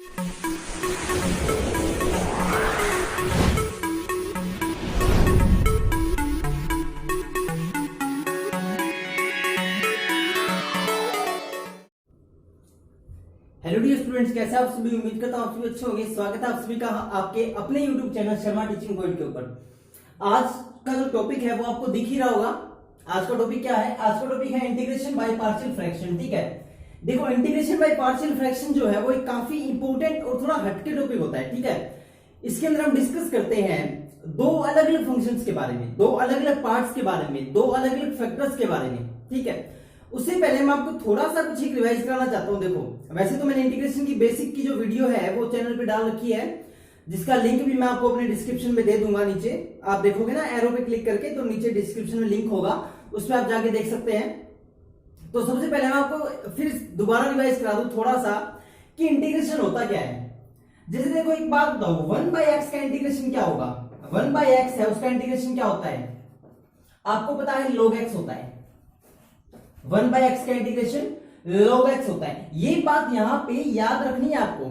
Hello dear students, कैसे आप सभी? उम्मीद करता हूं आप सभी अच्छे होंगे। स्वागत है आप सभी का आपके अपने YouTube channel Sharma teaching world के ऊपर। आज का जो टॉपिक है वो आपको दिख ही रहा होगा। आज का टॉपिक क्या है? आज का टॉपिक है इंटीग्रेशन बाय पार्शियल फ्रैक्शन। ठीक है, देखो इंटीग्रेशन बाय पार्शियल फ्रैक्शन जो है वो एक काफी इंपॉर्टेंट और थोड़ा हटके टॉपिक होता है। ठीक है, इसके अंदर हम डिस्कस करते हैं दो अलग अलग फंक्शंस के बारे में, दो अलग अलग पार्ट्स के बारे में, दो अलग अलग फैक्टर्स के बारे में। ठीक है, उससे पहले मैं आपको थोड़ा सा कुछ एक रिवाइज कराना चाहता हूं। देखो वैसे तो मैंने इंटीग्रेशन की बेसिक की जो वीडियो है वो चैनल पे डाल रखी है, जिसका लिंक भी मैं आपको अपने डिस्क्रिप्शन में दे दूंगा। नीचे आप देखोगे ना एरो पे क्लिक करके, तो नीचे डिस्क्रिप्शन में लिंक होगा, उस पर आप जाके देख सकते हैं। तो सबसे पहले मैं आपको फिर दोबारा रिवाइज करा दूं थोड़ा सा कि इंटीग्रेशन होता क्या है। जैसे देखो एक बात बताओ, 1/x का इंटीग्रेशन क्या होगा? 1/x है, उसका इंटीग्रेशन क्या होता है? आपको पता है log x होता है। 1/x का इंटीग्रेशन log x होता है। ये बात यहां पे याद रखनी है आपको,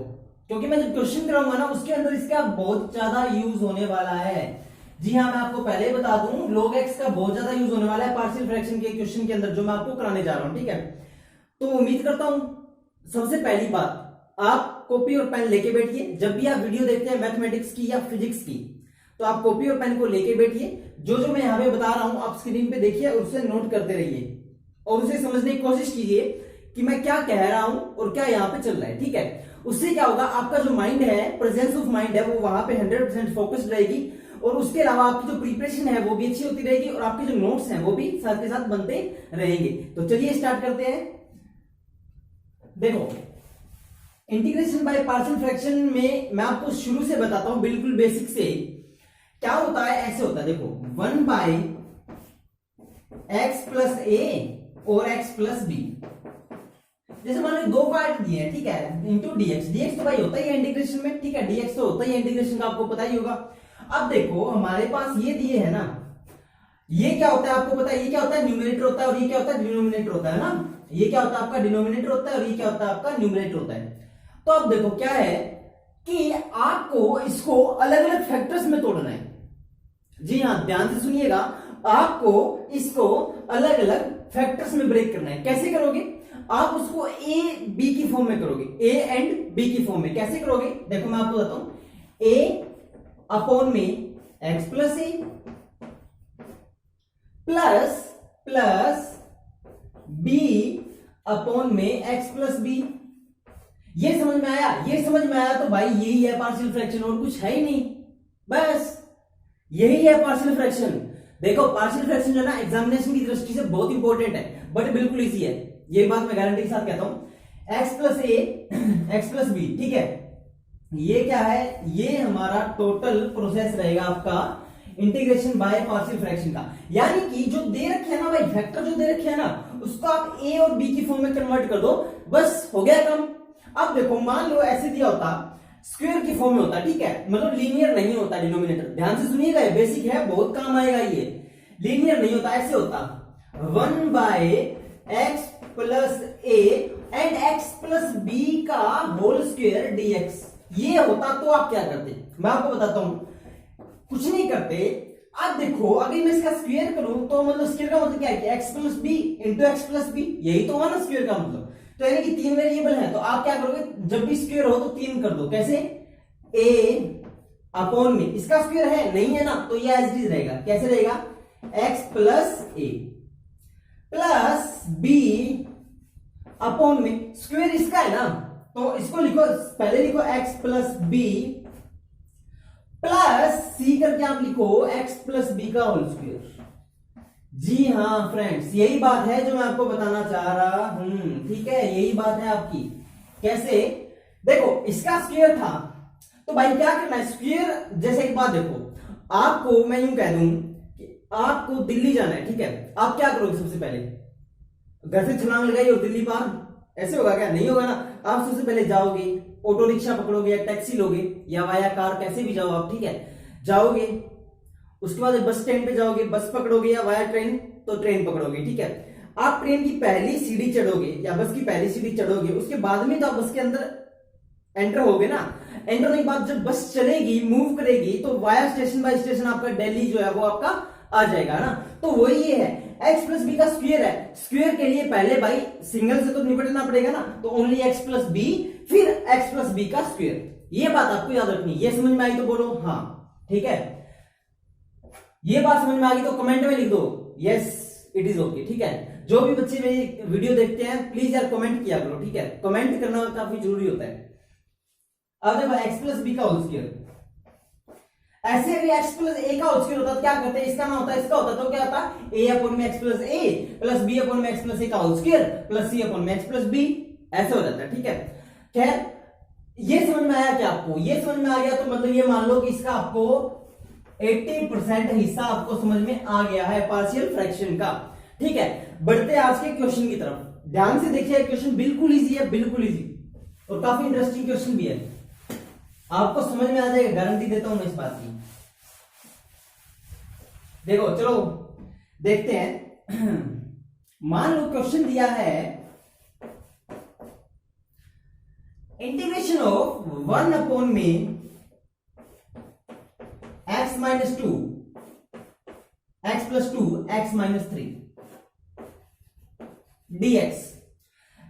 क्योंकि मैं जब क्वेश्चन कराऊंगा ना उसके अंदर इसका बहुत ज्यादा यूज होने वाला है। जी हाँ, मैं आपको पहले बता दूं log x का बहुत ज्यादा यूज होने वाला है पार्शियल फ्रैक्शन के क्वेश्चन के अंदर, जो मैं आपको कराने जा रहा हूं। ठीक है, तो उम्मीद करता हूं सबसे पहली बात, आप कॉपी और पेन लेके बैठिए। जब भी आप वीडियो देखते हैं मैथमेटिक्स की या फिजिक्स की, तो आप कॉपी और पेन को लेके बैठिए। जो जो मैं यहां पे बता रहा हूं आप स्क्रीन पे देखिए और उसे नोट करते रहिए और उसे समझने की कोशिश कीजिए कि मैं क्या कह रहा हूं और क्या यहां पे चल रहा है। ठीक है, उससे क्या होगा, आपका जो माइंड है, प्रेजेंस ऑफ माइंड है, वो वहां पे 100% फोकस्ड रहेगी और उसके अलावा आपकी जो प्रिपरेशन है वो भी अच्छी होती रहेगी और आपके जो नोट्स हैं वो भी साथ के साथ बनते रहेंगे। तो चलिए स्टार्ट करते हैं। देखो इंटीग्रेशन बाय पार्शियल फ्रैक्शन में मैं आपको शुरू से बताता हूं, बिल्कुल बेसिक से। क्या होता है? ऐसे होता है, देखो 1/x प्लस ए और x प्लस बी। जैसे मान लो दो पार्ट दिए हैं, ठीक है, इंटू dx। dx तो भाई होता ही है इंटीग्रेशन में, ठीक है, dx तो होता ही है इंटीग्रेशन का, आपको पता ही होगा। अब देखो हमारे पास ये दिए है ना, ये क्या होता है आपको पता है? ये क्या होता है? न्यूमरेटर होता है और ये क्या होता है? डिनोमिनेटर होता है ना। ये क्या होता है आपका? डिनोमिनेटर होता है और ये क्या होता है आपका? न्यूमरेटर होता है। तो अब देखो क्या है कि आपको इसको अलग अलग फैक्टर्स में तोड़ना है। जी हाँ, ध्यान से सुनिएगा, आपको इसको अलग अलग फैक्टर्स में ब्रेक करना है। कैसे करोगे? आप उसको ए बी की फॉर्म में करोगे, ए एंड बी की फॉर्म में। कैसे करोगे? देखो मैं आपको बताता हूं, ए अपॉन में x plus A plus B upon में एक्स प्लस बी। ये समझ में आया? ये समझ में आया तो भाई यही है पार्शियल फ्रैक्शन, और कुछ है ही नहीं, बस यही है पार्शियल फ्रैक्शन। देखो पार्शियल फ्रैक्शन जो है ना एग्जामिनेशन की दृष्टि से बहुत इंपॉर्टेंट है, बट बिल्कुल इजी है, ये बात मैं गारंटी के साथ कहता हूं। एक्स प्लस ए एक्स प्लस बी, ठीक है, ये क्या है? ये हमारा टोटल प्रोसेस रहेगा आपका इंटीग्रेशन बाय पार्शियल फ्रैक्शन का। यानी कि जो दे रखे है ना भाई, फैक्टर जो दे रखे है ना, उसको आप ए और बी की फॉर्म में कन्वर्ट कर दो, बस हो गया काम। अब देखो मान लो ऐसे दिया होता, स्क्वायर की फॉर्म में होता, ठीक है, मतलब लीनियर नहीं होता डिनोमिनेटर। ध्यान से सुनिएगा, बेसिक है, बहुत काम आएगा ये। लीनियर नहीं होता, ऐसे होता 1/x plus A and x plus B का होल स्क्वायर dx। ये होता तो आप क्या करते? मैं आपको बताता हूं, कुछ नहीं करते। अब देखो अगर मैं इसका स्क्वायर करूं तो मतलब स्क्वायर का मतलब क्या है कि x plus B into x plus B, यही तो हुआ ना स्क्वायर का मतलब। तो यानी कि तीन वेरिएबल है, तो आप क्या करोगे? जब भी स्क्वायर हो तो तीन कर दो। कैसे? a अपॉन में, इसका स्क्वायर है नहीं है ना, तो ये एज इट इज रहेगा। कैसे रहेगा? x plus A plus B upon में, स्क्वायर इसका है ना, तो इसको लिखो, पहले लिखो x प्लस बी प्लस सी करके आप लिखो x प्लस बी का होल स्क्वायर। जी हाँ फ्रेंड्स, यही बात है जो मैं आपको बताना चाह रहा हूं, ठीक है, यही बात है आपकी। कैसे? देखो इसका स्क्वायर था, तो भाई क्या करना है? स्क्वायर, जैसे एक बात देखो, आपको मैं यूं कह दूं कि आपको दिल्ली जाना है, ठीक है, आप क्या करोगे? सबसे पहले घर से छलांग लगाई और दिल्ली पार, ऐसे होगा क्या? नहीं होगा ना। आप सबसे पहले जाओगे, ऑटो रिक्शा पकड़ोगे या टैक्सी लोगे या वाया कार, कैसे भी जाओ आप, ठीक है, जाओगे। उसके बाद बस स्टैंड पे जाओगे, बस पकड़ोगे, या वाया ट्रेन तो ट्रेन पकड़ोगे, ठीक है। आप ट्रेन की पहली सीढ़ी चढ़ोगे या बस की पहली सीढ़ी चढ़ोगे, उसके बाद में तो आप बस के अंदर एंटर होगे ना, एंटर होने के बाद जब बस चलेगी, मूव करेगी, तो वाया स्टेशन बाय स्टेशन आपका दिल्ली जो है वो आपका आ जाएगा ना। तो वही ये है, x प्लस बी का स्क्वायर है, स्क्वायर के लिए पहले भाई सिंगल से तो निपटना पड़ेगा ना, तो ओनली x प्लस बी, फिर x प्लस बी का स्क्वायर। ये बात आपको याद रखनी है। ये समझ में आई तो बोलो हाँ, ठीक है। ये बात समझ में आ गई तो कमेंट में लिख दो यस इट इज ओके, ठीक है। जो भी बच्चे मेरी वीडियो देखते हैं प्लीज यार कमेंट किया करो, ठीक है। कमेंट करना काफी जरूरी होता है। अब देखो x प्लस बी का होल स्क्वायर, ऐसे अगर x प्लस ए का होल स्क्वायर होता तो क्या करते हैं, इसका ना होता इसका होता तो क्या होता, a अपॉन में x plus A plus b upon में x प्लस ए का whole square plus c upon में x प्लस b, ऐसे हो जाता है, ठीक है। खैर ये समझ में आया क्या आपको? ये समझ में आ गया तो मतलब ये मान लो कि इसका आपको 80% हिस्सा आपको समझ में आ गया है पार्शियल फ्रैक्शन का, ठीक है। बढ़ते आज के क्वेश्चन की तरफ, ध्यान से देखिए क्वेश्चन बिल्कुल इजी है, बिल्कुल इजी और काफी इंटरेस्टिंग क्वेश्चन भी है, आपको समझ में आ जाएगा, गारंटी देता हूं मैं इस बात की। देखो चलो देखते हैं। मान लो क्वेश्चन दिया है इंटीग्रेशन ऑफ 1 अपॉन में x minus 2 x plus 2 x minus 3 dx।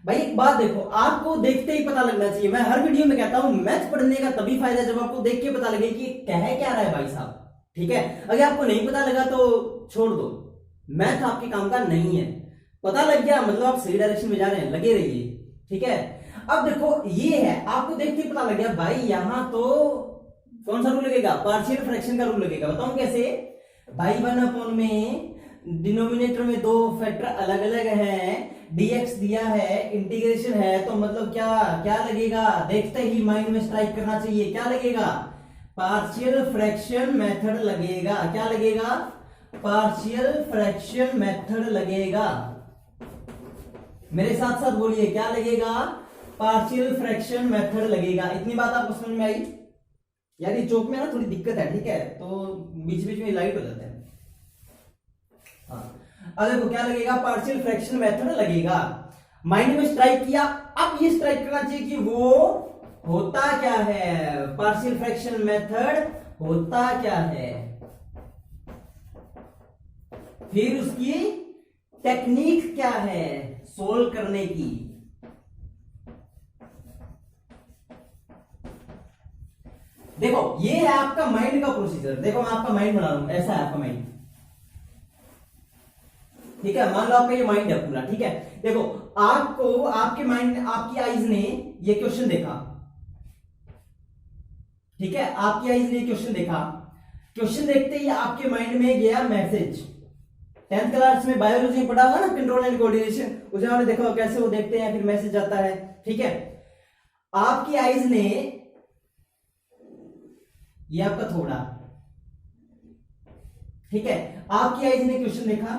भाई एक बात देखो, आपको देखते ही पता लगना चाहिए। मैं हर वीडियो में कहता हूं मैथ पढ़ने का तभी फायदा जब आपको देख के पता लगे कि कह क्या रहा है भाई साहब, ठीक है। अगर आपको नहीं पता लगा तो छोड़ दो, मैथ आपके काम का नहीं है। पता लग गया मतलब आप सही डायरेक्शन में जा रहे हैं, लगे रहिए, ठीक है। अब देखो ये है, आपको देख के पता लग गया भाई यहां तो कौन सा रूल लगेगा, पार्शियल फ्रैक्शन का रूल लगेगा। बताऊं कैसे भाई, 1 अपॉन में डिनोमिनेटर में दो फैक्टर अलग अलग हैं, dx दिया है, इंटीग्रेशन है, तो मतलब क्या क्या लगेगा, देखते ही माइंड में स्ट्राइक करना चाहिए, क्या लगेगा, पार्शियल फ्रैक्शन मेथड लगेगा। क्या लगेगा, पार्शियल फ्रैक्शन मेथड लगेगा। मेरे साथ साथ बोलिए क्या लगेगा, पार्शियल फ्रैक्शन मेथड लगेगा। इतनी बात आपको समझ में आई? यार ये चौक में ना थोड़ी दिक्कत है, ठीक है, तो बीच बीच में लाइट हो जाता है। अब देखो क्या लगेगा, पार्शियल फ्रैक्शन मेथड लगेगा। माइंड में स्ट्राइक किया, अब ये स्ट्राइक करना चाहिए कि वो होता क्या है, पार्शियल फ्रैक्शन मेथड होता क्या है, फिर उसकी टेक्निक क्या है सोल्व करने की। देखो ये है आपका माइंड का प्रोसीजर। देखो मैं आपका माइंड बना रहा हूं, ऐसा है आपका माइंड, ठीक है। मान लो आपका ये माइंड है पूरा, ठीक है। देखो आपको आपके माइंड, आपकी आईज ने ये क्वेश्चन देखा, ठीक है, आपकी आईज ने क्वेश्चन देखा। क्वेश्चन देखते ही आपके माइंड में गया मैसेज। 10th क्लास में बायोलॉजी में पढ़ा होगा ना, कंट्रोल एंड कोऑर्डिनेशन, उसे आपने देखा हो कैसे वो देखते हैं, फिर मैसेज आता है, ठीक है। आपकी आईज ने, ये आपका थोड़ा, ठीक है, आपकी आईज ने क्वेश्चन देखा,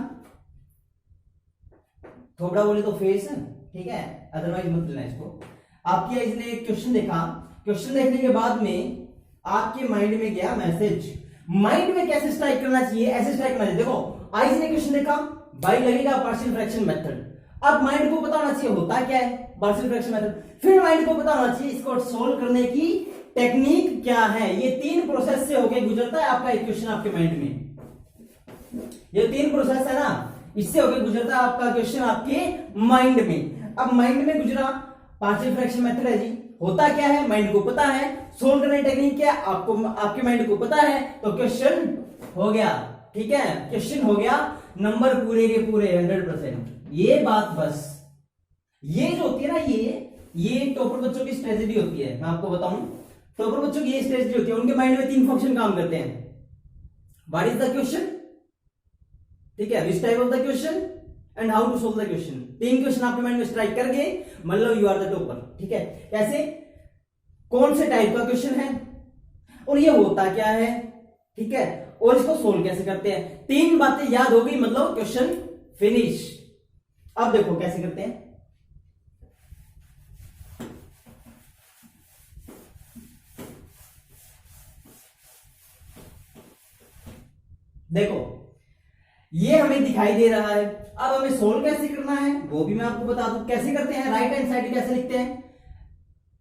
थोड़ा बोले तो फेस, ठीक है, अदरवाइज मत लेना इसको। आपकी आईज ने क्वेश्चन देखा, क्वेश्चन देखने के बाद में आपके माइंड में गया मैसेज। माइंड में कैसे स्ट्राइक करना चाहिए, ऐसे स्ट्राइक करना चाहिए। देखो आईज ने क्वेश्चन देखा, भाई लगेगा पार्शियल फ्रैक्शन मेथड। अब माइंड को पता होना चाहिए होता क्या है पार्शियल फ्रैक्शन मेथड, फिर माइंड को पता होना चाहिए इसको सोल्व करने की टेक्निक क्या है। ये 3 प्रोसेस से होके गुजरता है आपका इक्वेशन आपके माइंड में। ये 3 प्रोसेस है ना, इससे होके गुजरता है आपका क्वेश्चन आपके माइंड में। अब माइंड में गुजरा, पार्शियल फ्रैक्शन मेथड है जी, होता क्या है माइंड को पता है, सोल्व करने की टेक्निक क्या आपको आपके माइंड को पता है, तो क्वेश्चन हो गया, ठीक है, क्वेश्चन हो गया, नंबर पूरे के पूरे 100%। ये बात बस, ये जो होती है ना, ये टॉपर बच्चों की स्ट्रेटेजी होती है। मैं आपको बताऊं, टॉपर बच्चों की ये स्ट्रेटेजी होती है, उनके माइंड में 3 फंक्शन काम करते हैं। व्हाट इज द क्वेश्चन, ठीक है, which type of the question and how to solve the question. 3 question आपके माइंड में स्ट्राइक कर गए, मतलब यू आर द टॉपर, ठीक है। कैसे, कौन से टाइप का क्वेश्चन है और ये होता क्या है, ठीक है, और इसको सोल्व कैसे करते हैं। 3 बातें याद हो गई, मतलब क्वेश्चन फिनिश। अब देखो कैसे करते हैं। देखो ये हमें दिखाई दे रहा है, अब हमें सोल्व कैसे करना है वो भी मैं आपको बता दूं। कैसे करते हैं, राइट हैंड साइड कैसे लिखते हैं,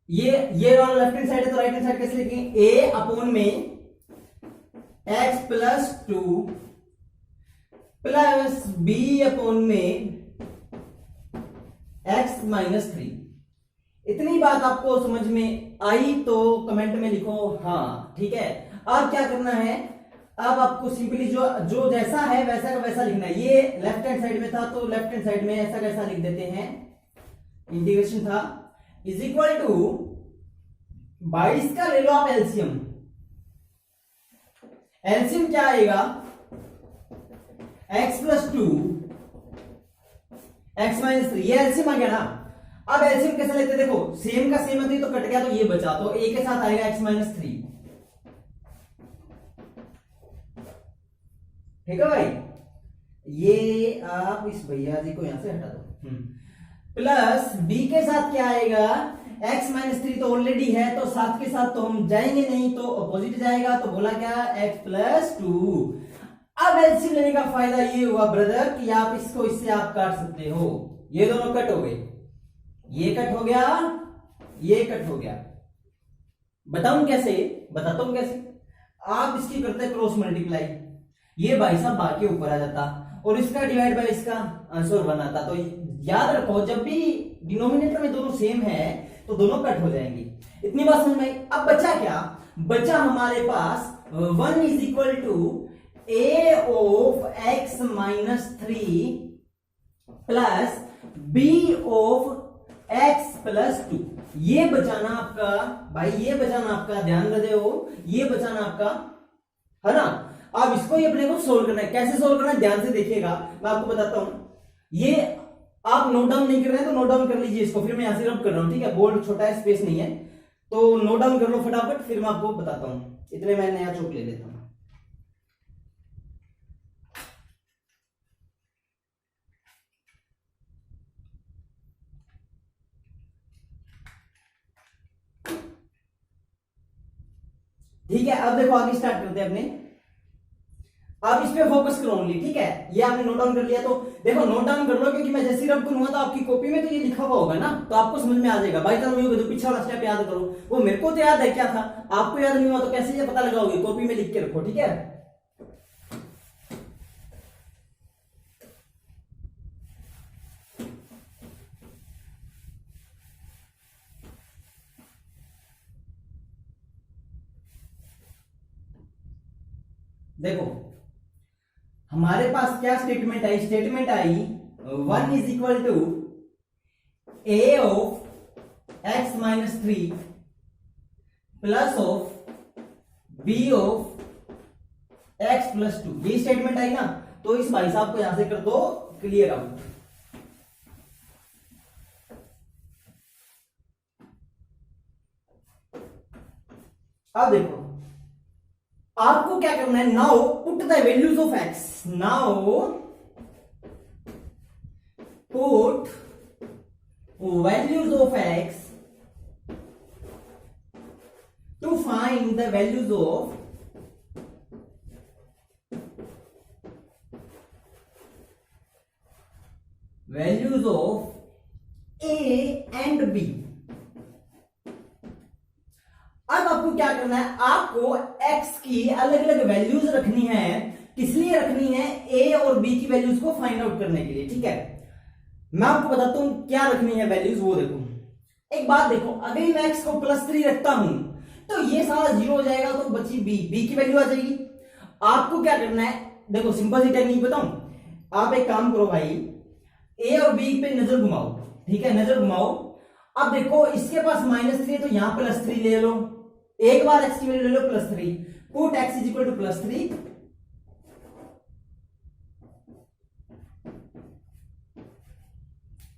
ये वाला लेफ्ट हैंड साइड है तो राइट हैंड साइड कैसे लिखेंगे, ए अपॉन में x plus 2 plus B upon में एक्स माइनस 3। इतनी बात आपको समझ में आई तो कमेंट में लिखो हाँ, ठीक है। अब क्या करना है, अब आपको सिंपली जो जैसा है वैसा का वैसा लिखना है। ये लेफ्ट हैंड साइड में था तो लेफ्ट हैंड साइड में ऐसा कैसा लिख देते हैं, इंटीग्रेशन था इज इक्वल टू 22 का ले लो आप एलसीएम। एलसीएम क्या आएगा, x प्लस 2 एक्स माइनस 3, ये एलसीएम आ गया ना। अब एलसीएम कैसे लेते, देखो सेम का सेम है तो कट गया तो ये बचा, तो a के साथ आएगा x माइनस 3, ठीक है भाई। ये आप इस भैया जी को यहां से हटा दो। प्लस b के साथ क्या आएगा, x माइनस 3 तो ऑलरेडी है तो साथ के साथ तो हम जाएंगे नहीं तो अपोजिट जाएगा, तो बोला क्या x प्लस 2। अब एलसीएम लेने का फायदा ये हुआ ब्रदर कि आप इसको इससे आप काट सकते हो, ये दोनों कट हो गए, ये कट हो गया, ये कट हो गया। बताऊं कैसे, बताता हूं कैसे। आप इसकी करते क्रॉस मल्टीप्लाई, ये भाई साहब बाकी ऊपर आ जाता और इसका डिवाइड बाय इसका आंसर बनाता। तो याद रखो जब भी डिनोमिनेटर में दोनों सेम है तो दोनों कट हो जाएंगे। इतनी बात समझ में आई। अब बचा क्या, बचा हमारे पास 1 is equal to a of x minus 3 plus b of x plus 2। ये बचाना आपका भाई, ये बचाना आपका, ध्यान रहे हो, ये बचाना आपका है ना। अब इसको ही अपने को सोल्व करना है। कैसे सोल्व करना है ध्यान से देखिएगा, मैं आपको बताता हूं। ये आप नोट डाउन नहीं कर रहे हैं तो नोट डाउन कर लीजिए इसको, फिर मैं यहां से रब कर रहा हूं, ठीक है। बोर्ड छोटा है, स्पेस नहीं है, तो नोट डाउन कर लो फटाफट, फिर मैं आपको बताता हूं। इतने मैं नया चौक ले लेता हूं। ठीक है, अब देखो आगे स्टार्ट करते हैं अपने। आप इस पे फोकस करो ओनली, ठीक है। ये आपने नोट डाउन कर लिया तो देखो नोट डाउन कर लो, क्योंकि मैं जैसे रब करूंगा तो आपकी कॉपी में तो ये लिखा हुआ होगा ना, तो आपको समझ में आ जाएगा। भाई साहब मैं जो पीछे वाला स्टेप याद करो, वो मेरे को तो याद है क्या था, आपको याद नहीं हुआ तो कैसे ये पता लगाओगे, कॉपी में लिख के रखो, ठीक है। देखो हमारे पास क्या स्टेटमेंट आई, स्टेटमेंट आई 1 is equal to a of x minus 3 plus of b of x plus 2। ये स्टेटमेंट आई ना, तो इस भाई साहब को यहां से कर दो क्लियर आउट। अब देखो आपको क्या करना है, now put the values of x, now put values of x to find the values of a and b। अब आपको क्या करना है, आपको x की अलग अलग वैल्यूज रखनी है। किस लिए रखनी है, a और b की वैल्यूज को फाइंड आउट करने के लिए, ठीक है। मैं आपको बताता हूं क्या रखनी है वैल्यूज, वो देखो। एक बात देखो, अगर मैं x को प्लस 3 रखता हूं तो ये सारा 0 हो जाएगा, तो बची b की वैल्यू आ जाएगी। आपको क्या करना है, देखो सिंपल सी टेक्निक बताऊं। आप एक काम करो भाई, a और b पे नजर घुमाओ, ठीक है, नजर घुमाओ। अब देखो इसके पास माइनस 3 है तो यहां प्लस 3 ले लो, एक बार x की वैल्यू ले लो plus 3, put x is equal to plus 3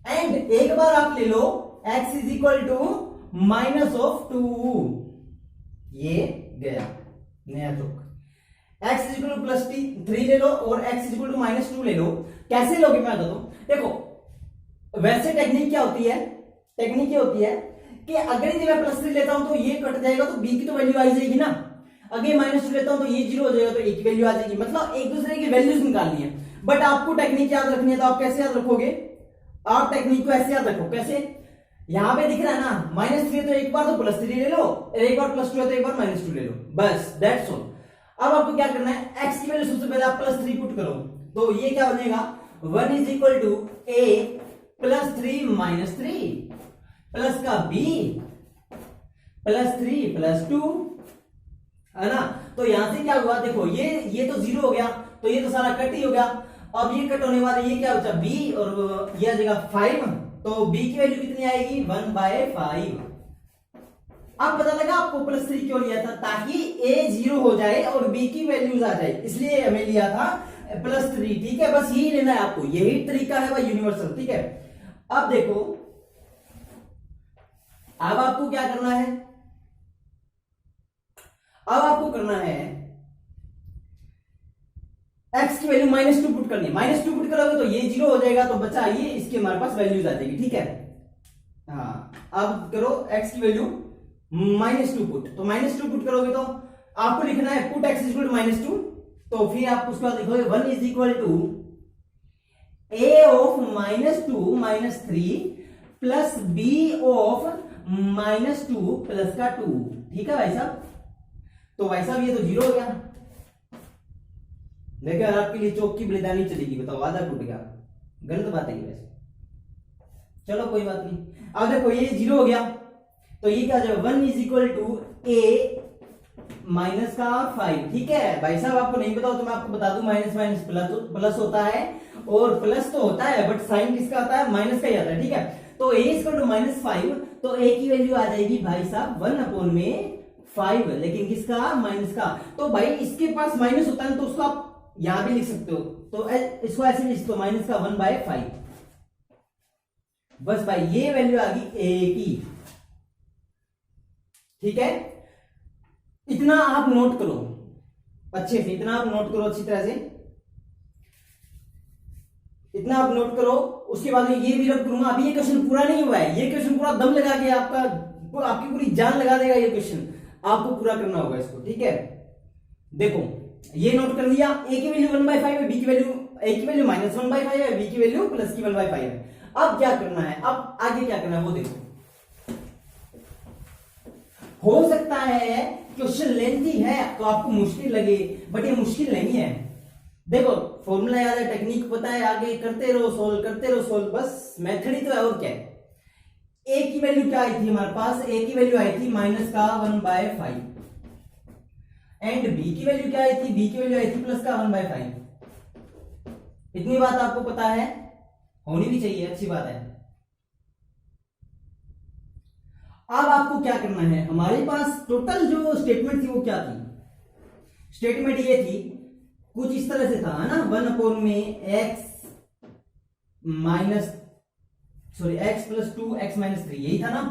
and एक बार आप ले लो x is equal to minus of 2। ये गया नया चौक। x is equal to plus 3 ले लो और x is equal to minus 2 ले लो। कैसे लोगे मैं बताता हूं। देखो वैसे टेक्निक क्या होती है, टेक्निक क्या होती है कि अगर यदि मैं प्लस 3 लेता हूं तो ये कट जाएगा तो b की तो वैल्यू आ जाएगी ना। अगर माइनस 2 लेता हूं तो ये 0 हो जाएगा तो a की वैल्यू आ जाएगी। मतलब एक दूसरे की वैल्यूज निकालनी है। बट आपको टेक्निक याद रखनी है, तो आप कैसे याद रखोगे, आप टेक्निक को ऐसे याद रखो। कैसे, यहां पे दिख रहा है ना -3 तो एक बार तो +3 ले लो, एक बार +2 है तो एक बार -2 ले लो, बस दैट्स ऑल। अब आपको क्या करना है, x की वैल्यू सबसे पहले आप +3 पुट करो, तो ये क्या बनेगा 1 = a +3 - 3 प्लस का b +3 +2 है ना। तो यहां से क्या हुआ, देखो ये तो 0 हो गया, तो ये तो सारा कट ही हो गया। अब ये कट होने वाला, ये क्या बचा b और ये आ जाएगा 5, तो b की वैल्यू कितनी आएगी 1/5। अब पता लगा आपको +3 क्यों लिया था, ताकि a 0 हो जाए और b की वैल्यूज आ जाए, इसलिए हमें लिया था +3। ठीक है, बस यही लेना है आपको, यही तरीका है भाई यूनिवर्सल। ठीक है, अब देखो, अब आपको क्या करना है, अब आपको करना है x की वैल्यू -2 पुट करनी है। -2 पुट करोगे तो ये 0 हो जाएगा, तो बचा ये, इसके हमारे पास वैल्यूज आ जाएगी। ठीक है, हाँ, अब करो x की वैल्यू -2 पुट, तो -2 पुट करोगे तो आपको लिखना है पुट x = -2, तो फिर आप उसके बाद लिखोगे 1 = a of -2 - 3 plus b of -2 plus का 2। ठीक है भाई साहब, तो भाई साहब ये तो 0 हो गया। देखिए, अगर आपके लिए चौक की बलिदानी चलेगी, बताओ, आधा टूट गया, गलत बात है वैसे, चलो कोई बात नहीं। अब देखो ये 0 हो गया, तो ये क्या हो जाएगा 1 = a -5। ठीक है भाई साहब, आपको नहीं बताओ तो मैं आपको बता दूं, माइनस प्लस होता है, और प्लस तो होता है बट साइन किसका आता है, माइनस का ही आता है। ठीक है, तो a = -5, तो a की वैल्यू आ जाएगी भाई साहब 1/5, लेकिन किसका, माइनस का। तो भाई इसके पास माइनस होता है तो उसको आप यहां भी लिख सकते हो, तो इसको ऐसे लिख सकते हो माइनस का 1/5। बस भाई ये वैल्यू आ गई a की। ठीक है, इतना आप नोट करो अच्छे से, इतना आप नोट करो अच्छी तरह से, इतना आप नोट करो। उसके बाद में ये भी रब करूंगा, अभी ये क्वेश्चन पूरा नहीं हुआ है, ये क्वेश्चन पूरा दम लगा के आपकी पूरी जान लगा देगा ये क्वेश्चन, आपको पूरा करना होगा इसको। ठीक है, देखो ये नोट कर लिया, a की वैल्यू 1/5 है, b की वैल्यू, a की वैल्यू -1/5 है, b की वैल्यू +1/5 है। अब क्या करना है, अब आगे क्या करना है वो देखो। हो सकता है क्वेश्चन लेंथी है तो आपको मुश्किल लगे, बट ये मुश्किल नहीं है। देखो फॉर्मूला याद है, टेक्निक पता है, आगे करते रहो सोल्व, करते रहो सोल्व, बस मेथड ही तो है, और क्या है। a की वैल्यू क्या आई थी हमारे पास, a की वैल्यू आई थी -1/5, एंड b की वैल्यू क्या आई थी, b की वैल्यू आई थी +1/5। इतनी बात आपको पता है, होनी भी चाहिए, अच्छी बात है। अब आपको क्या करना है, हमारे पास टोटल जो स्टेटमेंट थी वो क्या थी, स्टेटमेंट ये थी, कुछ इस तरह से था, है ना, 1/x + 2x - 3, यही था ना।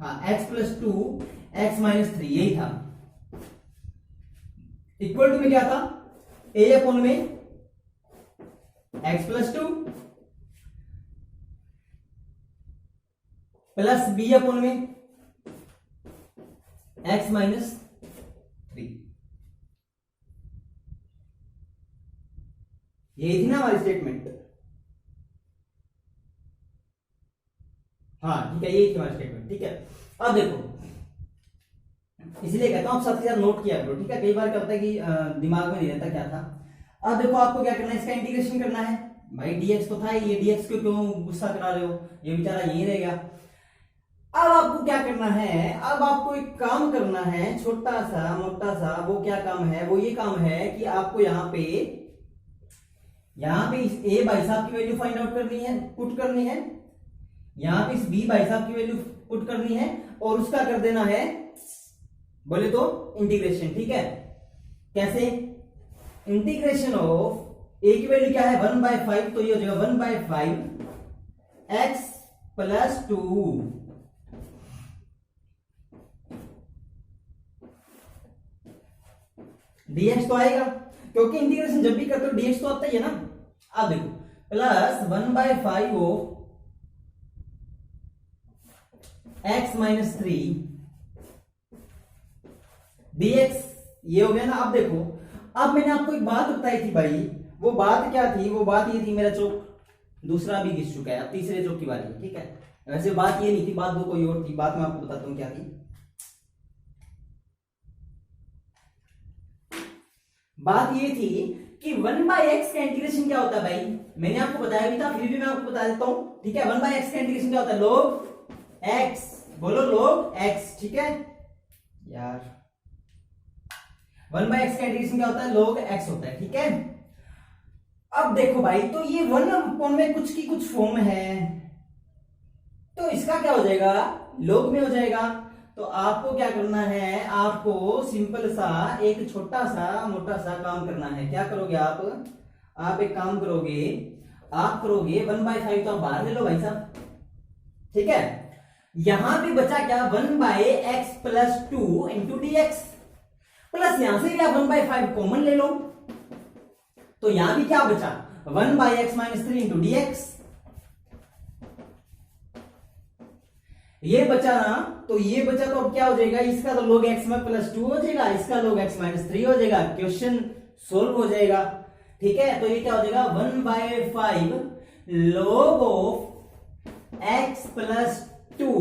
हाँ, x + 2x - 3 यही था। इक्वल टू में क्या था, a/में x + 2 प्लस b/में x - 3, यही थी ना हमारी स्टेटमेंट। हाँ ठीक है, यही थी हमारी स्टेटमेंट। ठीक है, अब देखो, इसलिए कहता हूं आप साथ के साथ नोट किया करो। ठीक है, कई बार क्या होता है कि दिमाग में नहीं रहता क्या था। अब देखो आपको क्या करना है, इसका इंटीग्रेशन करना है। भाई dx तो था ही, ये dx को क्यों गुस्सा करा रहे हो, ये बेचारा यही रहेगा। अब आपको क्या करना है, अब आपको एक काम करना है, छोटा सा मोटा सा। वो क्या काम है, वो ये काम है कि आपको यहाँ पे इस a भाई साहब की वैल्यू फाइंड आउट करनी है, पुट करनी है। यहाँ पे इस b भाई साहब की वैल्यू पुट करनी है, और उसका कर देना है बोले तो इंटीग्रेशन। ठीक है, कैसे, इंटीग्रेशन ऑफ a की वैल्यू क्या है 1/5, तो ये हो जाएगा 1/5 x + 2 dx तो आएगा, क्योंकि इंटीग्रेशन जब भी करते हो dx तो आता ही है ना। अब देखो प्लस 1/5 ऑफ x - 3 dx, ये हो गया ना। अब देखो, अब मैंने आपको एक बात बताई थी भाई, वो बात क्या थी, वो बात ये थी मेरा चौक, दूसरा भी घिस चुका है, अब तीसरे जोक की बारी है। ठीक है, वैसे बात ये नहीं थी, बात दो कोई और थी, बात मैं आपको बताता हूँ क्या थी। बात ये थी कि 1/x का इंटीग्रेशन क्या होता है भाई, मैंने आपको बताया भी था, फिर भी मैं आपको बता देता हूं। ठीक है, 1/x का इंटीग्रेशन क्या होता है, log x, बोलो log x। ठीक है यार, 1/x का इंटीग्रेशन क्या होता है, log x होता है। ठीक है, अब देखो भाई, तो ये 1 में कुछ की कुछ फॉर्म है, तो इसका क्या हो जाएगा, log में हो जाएगा। तो आपको क्या करना है, आपको सिंपल सा एक छोटा सा मोटा सा काम करना है। क्या करोगे आप एक काम करोगे, आप करोगे 1/5 तो आप बाहर ले लो भाई साहब। ठीक है, यहां पे बचा क्या, 1/x plus 2 into dx, plus यहां से क्या 1/5 कॉमन ले लो, तो यहां भी क्या बचा 1/x माइनस 3 इंटू dx, ये बचा ना, तो ये बचा, तो अब क्या हो जाएगा, इसका तो log x में प्लस 2 हो जाएगा, इसका log x माइनस 3 हो जाएगा, क्वेश्चन सोल्व हो जाएगा। ठीक है, तो ये क्या हो जाएगा 1/5 log of x plus 2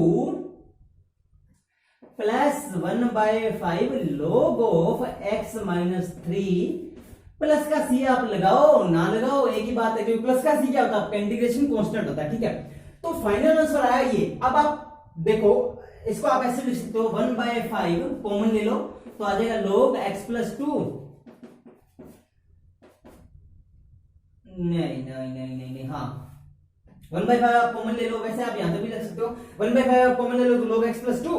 plus 1/5 log of x minus 3, plus का सी आप लगाओ ना लगाओ एक ही बात है, क्योंकि प्लस का सी क्या होता है, आपका इंटीग्रेशन कांस्टेंट होता है। ठीक है, तो फाइनल आंसर आया ये। अब आप देखो, इसको आप ऐसे लिख सकते हो, 1/5 कॉमन ले लो तो आ जाएगा log x प्लस 2, नहीं, हाँ 1/5 आप कॉमन ले लो, वैसे आप यहां पे भी लिख सकते हो 1/5 आप कॉमन ले लो तो log x प्लस 2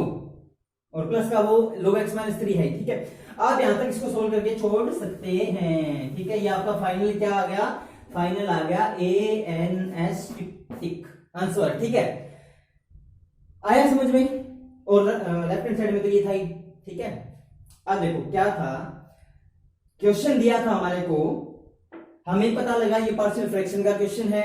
और प्लस का वो log x माइनस 3 है। ठीक है, आप यहां तक इसको सोल्व करके छोड़ सकते हैं। ठीक है, ये आपका फाइनल क्या आ गया, फाइनल आ गया ANS टिक आंसर। ठीक है, आया समझ में, और लेफ्ट हैंड साइड में तो ये था ही। ठीक है, अब देखो क्या था, क्वेश्चन दिया था हमारे को, हमें पता लगा ये पार्शियल फ्रैक्शन का क्वेश्चन है,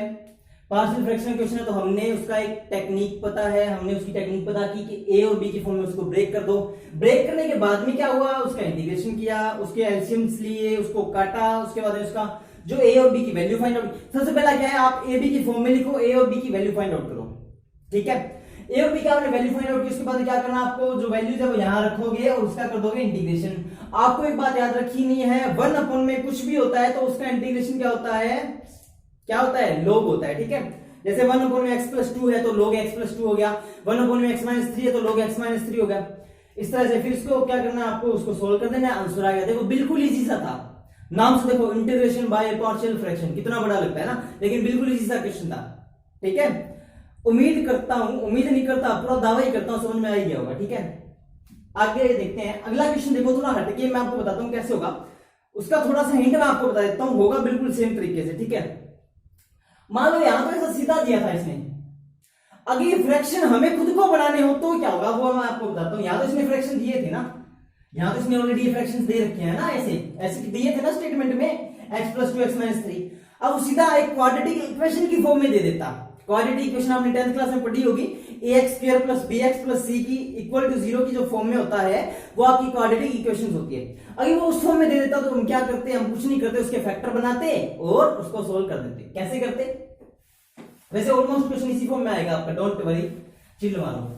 पार्शियल फ्रैक्शन क्वेश्चन है, तो हमने उसका एक टेक्निक पता है, हमने उसकी टेक्निक पता की कि ए और बी की फॉर्म में उसको ब्रेक कर दो। ब्रेक करने के बाद में क्या हुआ, उसका इंटीग्रेशन किया, उसके एलसीएम्स लिए, उसको काटा, उसके बाद उसका जो ए और बी की वैल्यू फाइंड आउट। सबसे पहला क्या है, आप ए बी की फॉर्म में लिखो, ए और बी की वैल्यू फाइंड आउट करो। ठीक है, ए और बी का आपने वैल्यू फाइंड आउट की, उसके बाद क्या करना, आपको जो वैल्यूज है वो यहां रखोगे और उसका कर दोगे इंटीग्रेशन। आपको एक बात याद रखनी है, 1 में कुछ भी होता है तो उसका इंटीग्रेशन क्या होता है, क्या होता है, log होता है। ठीक है, जैसे 1 में x प्लस 2 है तो log x प्लस 2 हो गया, 1 में x माइनस 3 है तो log x माइनस 3 हो गया। इस तरह से फिर इसको क्या करना है, आपको उसको सोल्व कर देना, आंसर आ गया। देखो बिल्कुल इजी सा था, नाम से देखो इंटीग्रेशन बाय पार्शियल फ्रैक्शन, कितना बड़ा लगता है ना, लेकिन बिल्कुल इजी सा क्वेश्चन था। ठीक है, उम्मीद करता हूं, उम्मीद नहीं करता, पूरा दावा ही करता हूं समझ में आ गया होगा। ठीक है, आगे देखते हैं अगला क्वेश्चन। देखो थोड़ा हटके मैं आपको बताता हूं कैसे होगा, उसका थोड़ा सा हिंट मैं आपको बता देता हूं, होगा बिल्कुल सेम तरीके से। ठीक है, मान लो यहां तो ऐसा सीधा दिया था इसने, अगर ये फ्रैक्शन हमें खुद को बनाने हो तो क्या होगा, वो मैं आपको बताता हूं। यहां तो इसने फ्रैक्शन दिए थे ना, यहां तो इसने ऑलरेडी फ्रैक्शंस दे रखे हैं ना, ऐसे ऐसे दिए थे ना स्टेटमेंट में, x प्लस 2 x माइनस 3। अब सीधा एक क्वाड्रेटिक इक्वेशन की फॉर्म में दे देता। क्वाड्रेटिक इक्वेशन आपने 10th क्लास में पढ़ी होगी, ax square plus bx plus c की इक्वल टू 0 की जो फॉर्म में होता है वो आपकी क्वाड्रेटिक इक्वेशन होती है। अगर वो उस फॉर्म में दे देता तो हम क्या करते, हम कुछ नहीं करते, उसके फैक्टर बनाते और उसको सोल्व कर देते। कैसे करते, वैसे ऑलमोस्ट क्वेश्चन इसी फॉर्म में आएगा आपका, डोंट वरी, चिल मारो।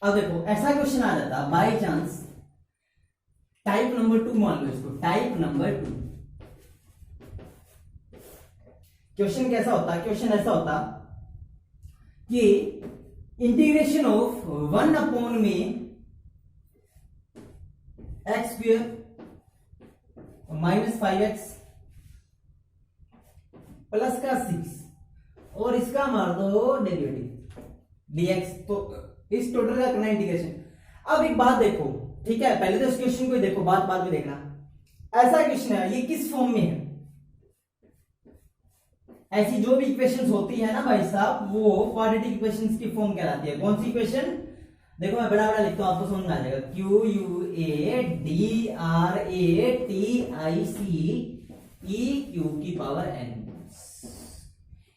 अब देखो ऐसा क्वेश्चन आ जाता बाय चांस, टाइप नंबर 2 मान लो इसको, टाइप नंबर 2। क्वेश्चन कैसा होता, क्वेश्चन ऐसा होता कि इंटीग्रेशन ऑफ 1 में x square minus 5x plus का 6 और इसका मार दो डेरिवेटिव dx, तो इस टोटल का करना इंटीग्रेशन। अब एक बात देखो, ठीक है, पहले तो इस क्वेश्चन को देखो, बात बाद में देखना। ऐसा क्वेश्चन है, ये किस फॉर्म में है, ऐसी जो भी इक्वेशंस होती है ना भाई साहब, वो क्वाड्रेटिक इक्वेशंस की फॉर्म कहलाती है। कौन सी इक्वेशन, देखो मैं बड़ा बड़ा लिखता हूं, आपको समझ में आ जाएगा। QUADRATICEQ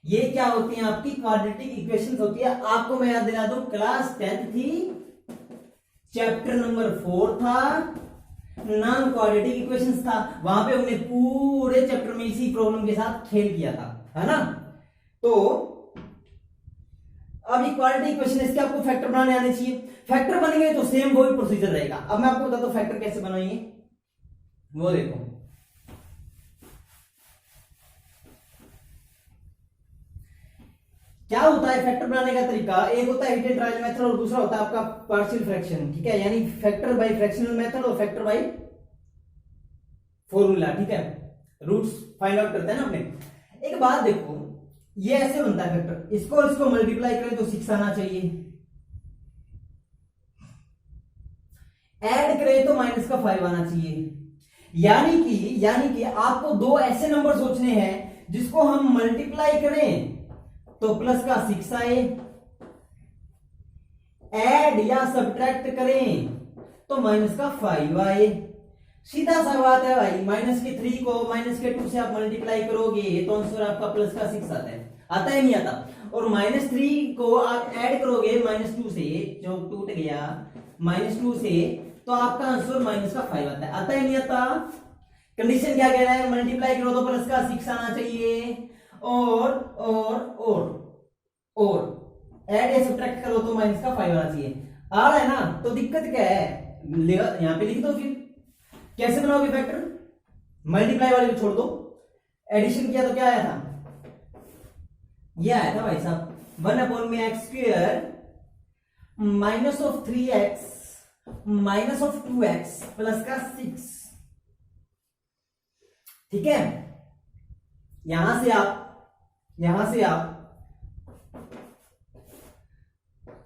ये क्या होती है आपकी क्वाड्रेटिक इक्वेशंस होती है। आपको मैं याद दिला दूं, क्लास 10th थी, चैप्टर नंबर 4 था, नॉन क्वाड्रेटिक इक्वेशंस था। वहां पे हमने पूरे चैप्टर में इसी प्रॉब्लम के साथ खेल किया था, है ना। तो अब ये क्वाड्रेटिक इक्वेशन, इसके आपको फैक्टर बनाने आने चाहिए। फैक्टर बनेंगे तो सेम वही प्रोसीजर रहेगा। अब मैं आपको बताता हूं फैक्टर कैसे बनाएंगे, वो देखो। क्या होता है फैक्टर बनाने का तरीका, एक होता है हिट एंड ट्रायल मेथड और दूसरा होता है आपका पार्शियल फ्रैक्शन, ठीक है, यानी फैक्टर बाय फ्रैक्शनल मेथड और फैक्टर बाय फॉर्मूला, ठीक है। रूट्स फाइंड आउट करते हैं ना अपने। एक बात देखो, ये ऐसे बनता है फैक्टर, इसको और इसको मल्टीप्लाई करें तो 6 आना चाहिए, ऐड करें तो माइनस का 5 आना चाहिए। यानी कि आपको दो ऐसे नंबर सोचने हैं जिसको हम मल्टीप्लाई करें तो प्लस का 6 आए, ऐड या सब्ट्रैक्ट करें तो माइनस का 5 आए। सीधा सा बात है भाई, माइनस के 3 को माइनस के 2 से आप मल्टीप्लाई करोगे तो आंसर आपका प्लस का 6 आता है, आता है नहीं आता। और -3 को आप ऐड करोगे -2 से, जो टूट गया -2 से, तो आपका आंसर माइनस का 5 आता है, आता है नहीं आता। कंडीशन क्या कह रहा है, मल्टीप्लाई करो तो प्लस का 6 आना चाहिए, और ऐड या सब्ट्रैक्ट करो तो माइनस का 5 आना चाहिए। आ रहा है ना, तो दिक्कत क्या है, यहां पे लिख दो। फिर कैसे बनाओगे फैक्टर, मल्टीप्लाई वाले को छोड़ दो, एडिशन किया तो क्या आया था, ये आया था भाई साहब, 1/x² minus of 3x minus of 2x plus का 6, ठीक है। यहां से आप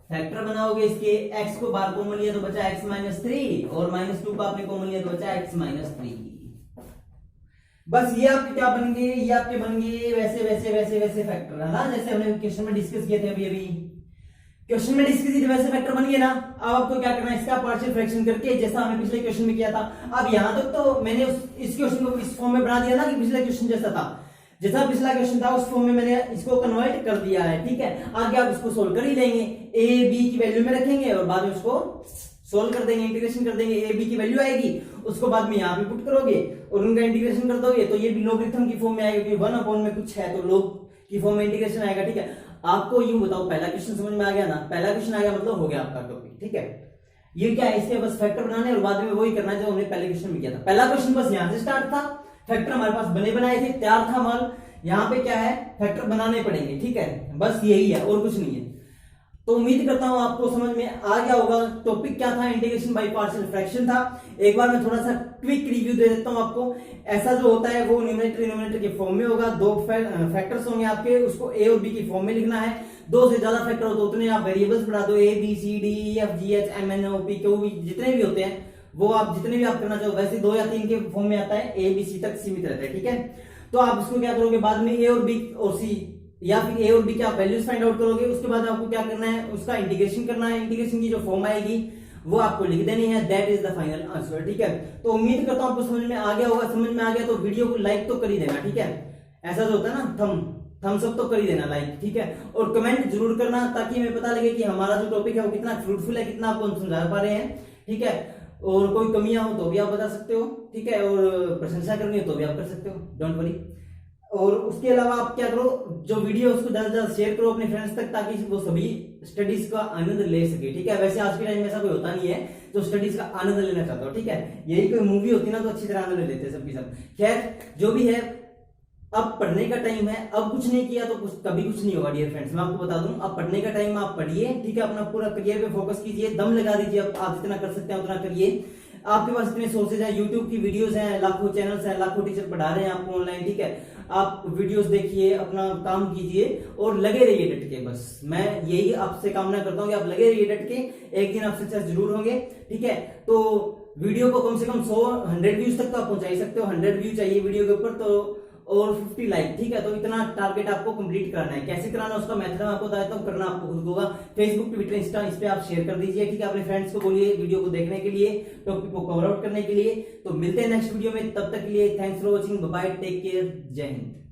फैक्टर बनाओगे इसके, x को बाहर कॉमन लिया तो बचा x - 3 और -2 को आपने कॉमन लिया तो बचा x - 3। बस ये आपके क्या बनेंगे, ये आपके बनेंगे वैसे वैसे वैसे वैसे फैक्टर, है ना, जैसे हमने क्वेश्चन में डिस्कस किए थे अभी क्वेश्चन में डिस्कस किए थे वैसे फैक्टर बन गए ना। अब आपको क्या करना है, इसका पार्शियल फ्रैक्शन करके, जैसा हमने पिछले क्वेश्चन में किया था। अब यहां तक तो मैंने इस क्वेश्चन को इस फॉर्म में बना दिया ना कि पिछले क्वेश्चन जैसा था, जैसा पिछला क्वेश्चन था उस फॉर्म में मैंने इसको कन्वर्ट कर दिया है, ठीक है। आगे आप इसको सोल्व कर ही लेंगे, a b की वैल्यू में रखेंगे और बाद में उसको सोल्व कर देंगे, इंटीग्रेशन कर देंगे, a b की वैल्यू आएगी, उसको बाद में यहाँ पे पुट करोगे और उनका इंटीग्रेशन कर दोगे तो ये भी लॉगरिथम की फॉर्म में आएगा, क्योंकि 1 में कुछ है तो log की फॉर्म में इंटीग्रेशन आएगा, ठीक है। आपको यूं बताओ, पहला क्वेश्चन समझ में आ गया ना, पहला क्वेश्चन आ गया मतलब हो गया आपका टॉपिक, ठीक है। ये क्या है, इसके बस फैक्टर बनाने और बाद में वही करना है जो हमने पहले क्वेश्चन में किया था। पहला क्वेश्चन बस यहाँ से स्टार्ट था, फैक्टर हमारे पास बने बनाए थे, तैयार था माल। यहाँ पे क्या है, फैक्टर बनाने पड़ेंगे, ठीक है, बस यही है और कुछ नहीं है। तो उम्मीद करता हूं आपको समझ में आ गया होगा। टॉपिक क्या था, इंटीग्रेशन बाय पार्शियल फ्रैक्शन था। एक बार मैं थोड़ा सा क्विक रिव्यू दे देता हूं आपको। ऐसा जो होता है वो न्यूमरेटर के फॉर्म में होगा, दो फैक्टर्स होंगे आपके, उसको ए और बी की फॉर्म में लिखना है। दो से ज्यादा फैक्टर हो तो उतने आप वेरिएबल्स बढ़ा दो, A B C D E F G H M N O P Q भी, जितने भी होते हैं वो आप जितने भी आप करना चाहो, वैसे 2 या 3 के फॉर्म में आता है, ए बी सी तक सीमित रहता है, ठीक है। तो आप इसको क्या करोगे, बाद में ए और बी और सी या फिर ए और बी के आप वैल्यूज फाइंड आउट करोगे। उसके बाद आपको क्या करना है, उसका इंटीग्रेशन करना है। इंटीग्रेशन की जो फॉर्म आएगी वो आपको लिख देनी है, that is the final answer, ठीक है। तो उम्मीद करता हूं आपको समझ में आ गया होगा। समझ में आ गया तो वीडियो को लाइक तो कर ही देना, ठीक है। ऐसा जो होता है ना, थम्स अप तो कर ही देना, लाइक, ठीक है। और कमेंट जरूर करना ताकि हमें पता लगे कि हमारा जो टॉपिक है वो कितना फ्रूटफुल है, कितना आपको समझा पा रहे हैं, ठीक है। और कोई कमियां हो तो भी आप बता सकते हो, ठीक है। और प्रशंसा करनी हो तो भी आप कर सकते हो, डोंट वरी। और उसके अलावा आप क्या करो, जो वीडियो उसको ज्यादा से ज्यादा शेयर करो अपने फ्रेंड्स तक, ताकि वो सभी स्टडीज का आनंद ले सके, ठीक है। वैसे आज के टाइम में ऐसा कोई होता नहीं है जो स्टडीज का आनंद लेना चाहता हो, ठीक है। यही कोई मूवी होती ना तो अच्छी तरह आनंद ले लेते हैं सबकी सब। खैर जो भी है, अब पढ़ने का टाइम है। अब कुछ नहीं किया तो कभी कुछ नहीं होगा डियर फ्रेंड्स, मैं आपको बता दूं। अब पढ़ने का टाइम, आप पढ़िए, ठीक है। अपना पूरा करियर पे फोकस कीजिए, दम लगा दीजिए, आप जितना कर सकते हैं उतना करिए। आपके पास इतने सोर्सेज हैं, यूट्यूब की वीडियोस हैं, लाखों चैनल्स हैं, लाखों टीचर पढ़ा रहे हैं आपको ऑनलाइन, ठीक है। आप वीडियोस देखिए, अपना काम कीजिए और लगे रहिए डट के। बस मैं यही आपसे कामना करता हूं कि आप लगे रहिए डट के, एक दिन आप सक्सेस जरूर होंगे, ठीक है। तो वीडियो को कम से कम 100-100 व्यूज तक तो आप पहुंचा ही सकते हो। 100 व्यू चाहिए वीडियो के ऊपर, तो और 50 लाइक, ठीक है। तो इतना टारगेट आपको कंप्लीट करना है। कैसे कराना उसका मेथड मैं आपको बताता हूँ, करना आपको खुद होगा। फेसबुक, ट्विटर, इंस्टा, इस पे आप शेयर कर दीजिए, ठीक है। अपने फ्रेंड्स को बोलिए वीडियो को देखने के लिए, टॉपिक को कवर आउट करने के लिए। तो मिलते हैं नेक्स्ट वीडियो में, तब तक के लिए thanks for watching, bye, take care, जय हिंद।